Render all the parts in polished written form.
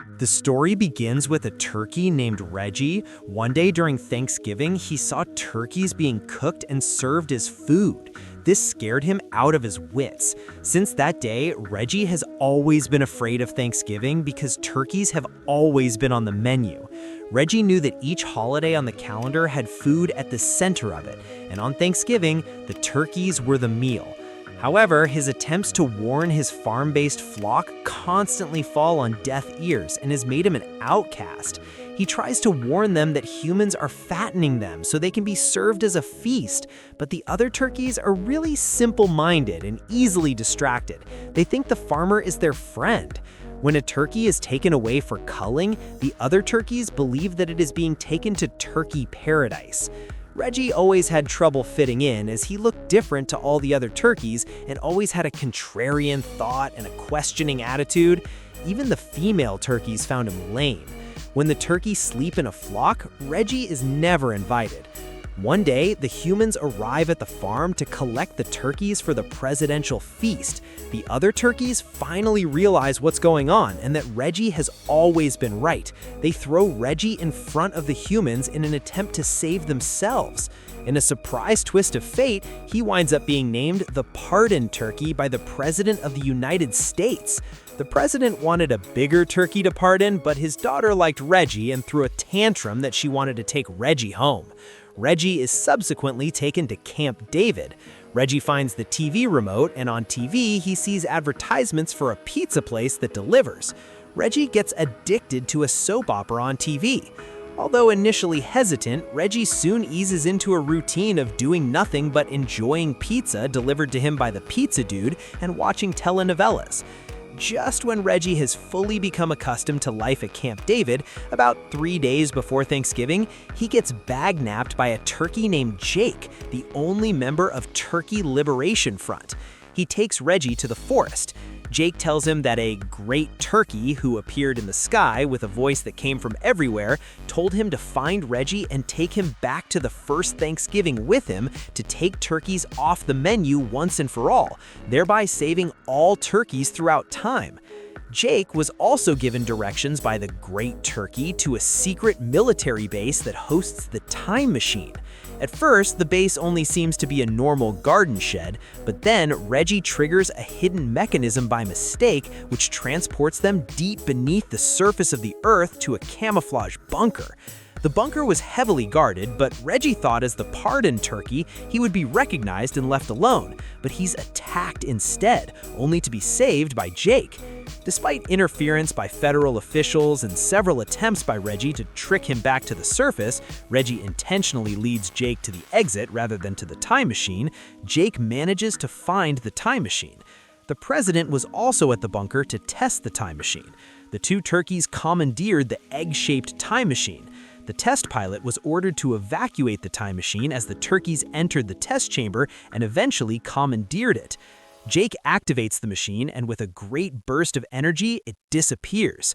The story begins with a turkey named Reggie. One day during Thanksgiving, he saw turkeys being cooked and served as food. This scared him out of his wits. Since that day, Reggie has always been afraid of Thanksgiving because turkeys have always been on the menu. Reggie knew that each holiday on the calendar had food at the center of it, and on Thanksgiving, the turkeys were the meal. However, his attempts to warn his farm-based flock constantly fall on deaf ears and has made him an outcast. He tries to warn them that humans are fattening them so they can be served as a feast, but the other turkeys are really simple-minded and easily distracted. They think the farmer is their friend. When a turkey is taken away for culling, the other turkeys believe that it is being taken to turkey paradise. Reggie always had trouble fitting in as he looked different to all the other turkeys and always had a contrarian thought and a questioning attitude. Even the female turkeys found him lame. When the turkeys sleep in a flock, Reggie is never invited. One day, the humans arrive at the farm to collect the turkeys for the presidential feast. The other turkeys finally realize what's going on and that Reggie has always been right. They throw Reggie in front of the humans in an attempt to save themselves. In a surprise twist of fate, he winds up being named the pardon turkey by the President of the United States. The president wanted a bigger turkey to pardon, but his daughter liked Reggie and threw a tantrum that she wanted to take Reggie home. Reggie is subsequently taken to Camp David. Reggie finds the TV remote, and on TV, he sees advertisements for a pizza place that delivers. Reggie gets addicted to a soap opera on TV. Although initially hesitant, Reggie soon eases into a routine of doing nothing but enjoying pizza delivered to him by the pizza dude and watching telenovelas. Just when Reggie has fully become accustomed to life at Camp David, about 3 days before Thanksgiving, he gets bag-napped by a turkey named Jake, the only member of Turkey Liberation Front. He takes Reggie to the forest. Jake tells him that a great turkey who appeared in the sky with a voice that came from everywhere told him to find Reggie and take him back to the first Thanksgiving with him to take turkeys off the menu once and for all, thereby saving all turkeys throughout time. Jake was also given directions by the Great Turkey to a secret military base that hosts the Time Machine. At first, the base only seems to be a normal garden shed, but then Reggie triggers a hidden mechanism by mistake which transports them deep beneath the surface of the Earth to a camouflage bunker. The bunker was heavily guarded, but Reggie thought as the pardon turkey, he would be recognized and left alone, but he's attacked instead, only to be saved by Jake. Despite interference by federal officials and several attempts by Reggie to trick him back to the surface, Reggie intentionally leads Jake to the exit rather than to the time machine. Jake manages to find the time machine. The president was also at the bunker to test the time machine. The two turkeys commandeered the egg-shaped time machine. The test pilot was ordered to evacuate the time machine as the turkeys entered the test chamber and eventually commandeered it. Jake activates the machine, and with a great burst of energy, it disappears.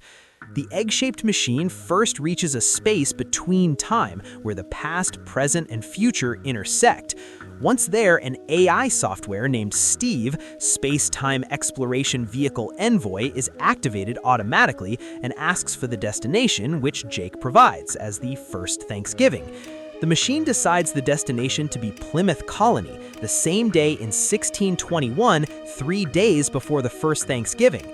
The egg-shaped machine first reaches a space between time, where the past, present, and future intersect. Once there, an AI software named Steve, Space-Time Exploration Vehicle Envoy, is activated automatically and asks for the destination, which Jake provides, as the first Thanksgiving. The machine decides the destination to be Plymouth Colony, the same day in 1621, 3 days before the first Thanksgiving.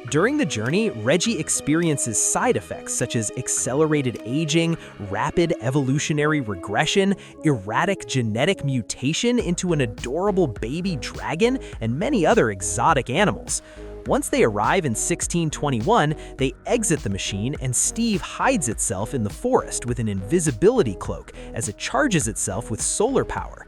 During the journey, Reggie experiences side effects such as accelerated aging, rapid evolutionary regression, erratic genetic mutation into an adorable baby dragon, and many other exotic animals. Once they arrive in 1621, they exit the machine and Steve hides itself in the forest with an invisibility cloak as it charges itself with solar power.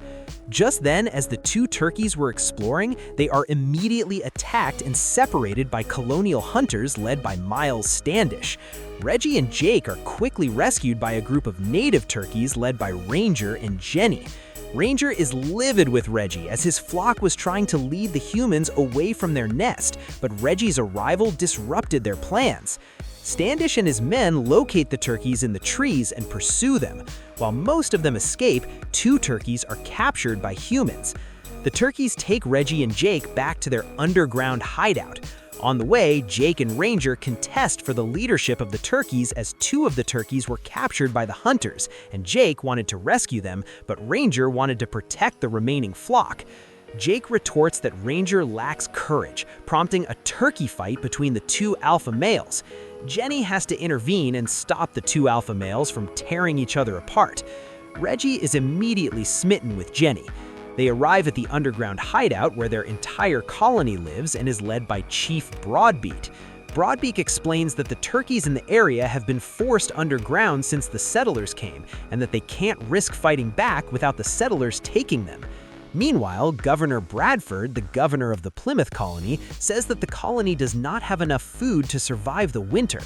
Just then, as the two turkeys were exploring, they are immediately attacked and separated by colonial hunters led by Miles Standish. Reggie and Jake are quickly rescued by a group of native turkeys led by Ranger and Jenny. Ranger is livid with Reggie as his flock was trying to lead the humans away from their nest, but Reggie's arrival disrupted their plans. Standish and his men locate the turkeys in the trees and pursue them. While most of them escape, 2 turkeys are captured by humans. The turkeys take Reggie and Jake back to their underground hideout. On the way, Jake and Ranger contest for the leadership of the turkeys as 2 of the turkeys were captured by the hunters, and Jake wanted to rescue them, but Ranger wanted to protect the remaining flock. Jake retorts that Ranger lacks courage, prompting a turkey fight between the 2 alpha males. Jenny has to intervene and stop the 2 alpha males from tearing each other apart. Reggie is immediately smitten with Jenny. They arrive at the underground hideout where their entire colony lives and is led by Chief Broadbeak. Broadbeak explains that the turkeys in the area have been forced underground since the settlers came, and that they can't risk fighting back without the settlers taking them. Meanwhile, Governor Bradford, the governor of the Plymouth colony, says that the colony does not have enough food to survive the winter.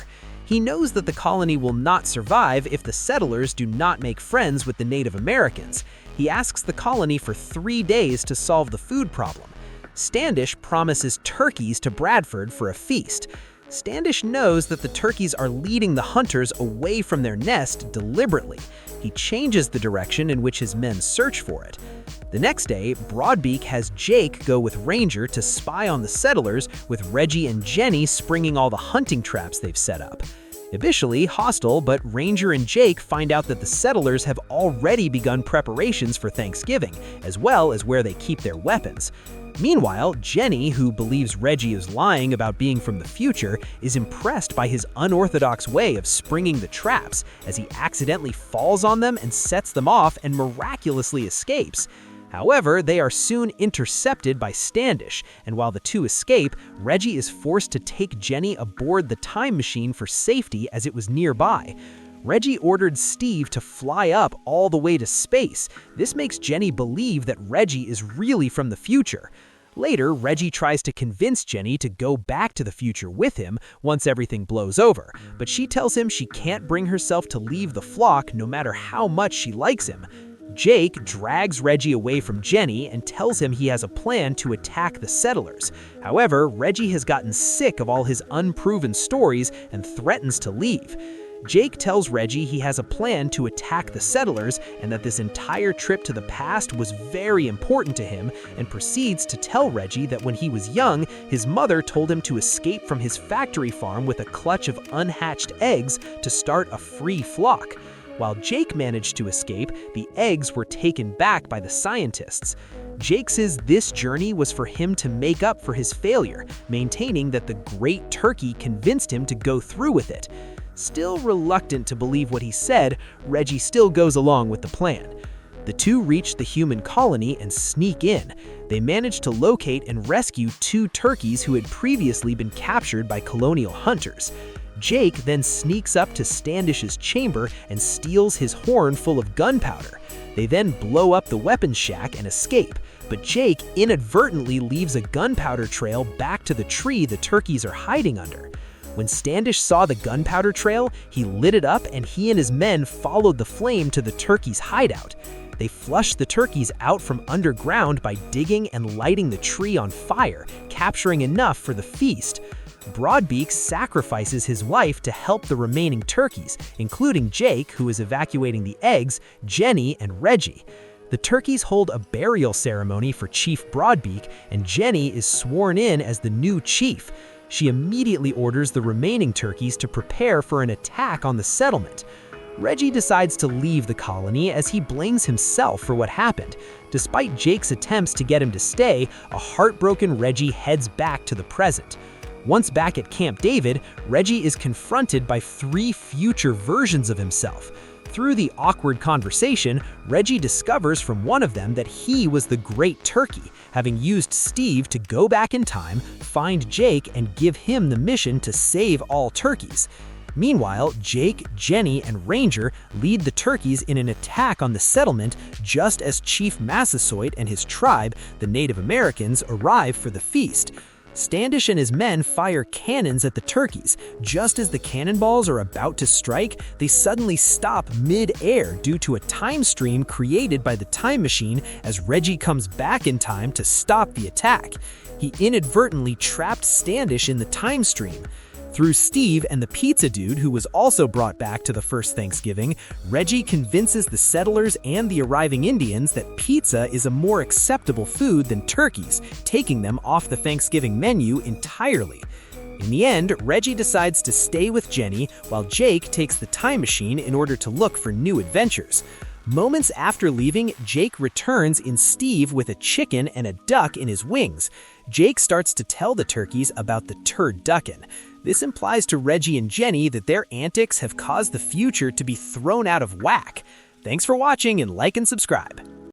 He knows that the colony will not survive if the settlers do not make friends with the Native Americans. He asks the colony for 3 days to solve the food problem. Standish promises turkeys to Bradford for a feast. Standish knows that the turkeys are leading the hunters away from their nest deliberately. He changes the direction in which his men search for it. The next day, Broadbeak has Jake go with Ranger to spy on the settlers, with Reggie and Jenny springing all the hunting traps they've set up. Initially hostile, but Ranger and Jake find out that the settlers have already begun preparations for Thanksgiving, as well as where they keep their weapons. Meanwhile, Jenny, who believes Reggie is lying about being from the future, is impressed by his unorthodox way of springing the traps, as he accidentally falls on them and sets them off and miraculously escapes. However, they are soon intercepted by Standish, and while the 2 escape, Reggie is forced to take Jenny aboard the time machine for safety as it was nearby. Reggie ordered Steve to fly up all the way to space. This makes Jenny believe that Reggie is really from the future. Later, Reggie tries to convince Jenny to go back to the future with him once everything blows over, but she tells him she can't bring herself to leave the flock no matter how much she likes him. Jake drags Reggie away from Jenny and tells him he has a plan to attack the settlers. However, Reggie has gotten sick of all his unproven stories and threatens to leave. Jake tells Reggie he has a plan to attack the settlers and that this entire trip to the past was very important to him, and proceeds to tell Reggie that when he was young, his mother told him to escape from his factory farm with a clutch of unhatched eggs to start a free flock. While Jake managed to escape, the eggs were taken back by the scientists. Jake says this journey was for him to make up for his failure, maintaining that the great turkey convinced him to go through with it. Still reluctant to believe what he said, Reggie still goes along with the plan. The 2 reach the human colony and sneak in. They manage to locate and rescue 2 turkeys who had previously been captured by colonial hunters. Jake then sneaks up to Standish's chamber and steals his horn full of gunpowder. They then blow up the weapons shack and escape, but Jake inadvertently leaves a gunpowder trail back to the tree the turkeys are hiding under. When Standish saw the gunpowder trail, he lit it up and he and his men followed the flame to the turkeys' hideout. They flushed the turkeys out from underground by digging and lighting the tree on fire, capturing enough for the feast. Broadbeak sacrifices his wife to help the remaining turkeys, including Jake, who is evacuating the eggs, Jenny, and Reggie. The turkeys hold a burial ceremony for Chief Broadbeak, and Jenny is sworn in as the new chief. She immediately orders the remaining turkeys to prepare for an attack on the settlement. Reggie decides to leave the colony as he blames himself for what happened. Despite Jake's attempts to get him to stay, a heartbroken Reggie heads back to the present. Once back at Camp David, Reggie is confronted by 3 future versions of himself. Through the awkward conversation, Reggie discovers from one of them that he was the Great Turkey, having used Steve to go back in time, find Jake, and give him the mission to save all turkeys. Meanwhile, Jake, Jenny, and Ranger lead the turkeys in an attack on the settlement just as Chief Massasoit and his tribe, the Native Americans, arrive for the feast. Standish and his men fire cannons at the turkeys. Just as the cannonballs are about to strike, they suddenly stop mid-air due to a time stream created by the time machine as Reggie comes back in time to stop the attack. He inadvertently trapped Standish in the time stream. Through Steve and the pizza dude, who was also brought back to the first Thanksgiving, Reggie convinces the settlers and the arriving Indians that pizza is a more acceptable food than turkeys, taking them off the Thanksgiving menu entirely. In the end, Reggie decides to stay with Jenny while Jake takes the time machine in order to look for new adventures. Moments after leaving, Jake returns in Steve with a chicken and a duck in his wings. Jake starts to tell the turkeys about the turducken. This implies to Reggie and Jenny that their antics have caused the future to be thrown out of whack. Thanks for watching and like and subscribe.